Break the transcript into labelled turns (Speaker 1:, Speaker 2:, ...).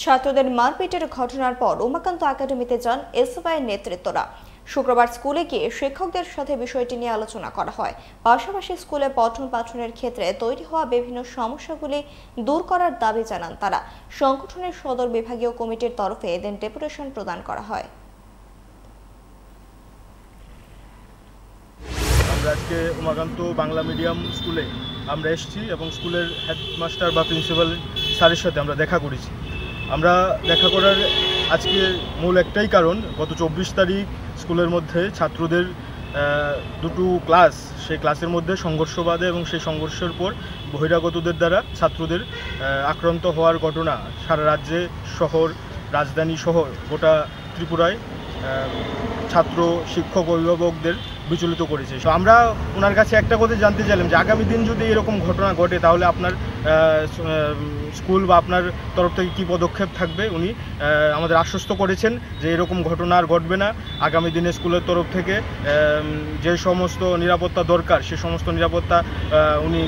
Speaker 1: ছাত্রদের মারপিটের ঘটনার পর উমাকান্ত একাডেমিতে যান এসএফআইয়ের নেতৃত্বরা। শুক্রবার স্কুলে গিয়ে শিক্ষকদের সাথে বিষয়টি নিয়ে আলোচনা করা হয়। পাশাপাশি স্কুলে পঠন পাঠনের ক্ষেত্রে তৈরি হওয়া বিভিন্ন সমস্যাগুলি দূর করার দাবি জানান তারা। সংগঠনের সদর বিভাগীয় কমিটির তরফে এদিন ডেপুটেশন প্রদান করা হয়।
Speaker 2: আমরা আজকে উমাকান্ত বাংলা মিডিয়াম স্কুলে আমরা এসেছি এবং স্কুলের হেডমাস্টার বা প্রিন্সিপাল স্যারের সাথে আমরা দেখা করেছি। আমরা দেখা করার আজকে মূল একটাই কারণ, গত 24 তারিখ স্কুলের মধ্যে ছাত্রদের দুটো ক্লাস, সেই ক্লাসের মধ্যে সংঘর্ষ বাধে এবং সেই সংঘর্ষের পর বহিরাগতদের দ্বারা ছাত্রদের আক্রান্ত হওয়ার ঘটনা সারা রাজ্যে, শহর, রাজধানী সহ গোটা ত্রিপুরায় ছাত্র, শিক্ষক, অভিভাবকদের বিচলিত করেছে। তো আমরা ওনার কাছে একটা কথা জানতে চাইলাম যে আগামী দিন যদি এরকম ঘটনা ঘটে তাহলে আপনার স্কুল বা আপনার তরফ থেকে কী পদক্ষেপ থাকবে। উনি আমাদের আশ্বস্ত করেছেন যে এরকম ঘটনা আর ঘটবে না। আগামী দিনে স্কুলের তরফ থেকে যে সমস্ত নিরাপত্তা দরকার সে সমস্ত নিরাপত্তা উনি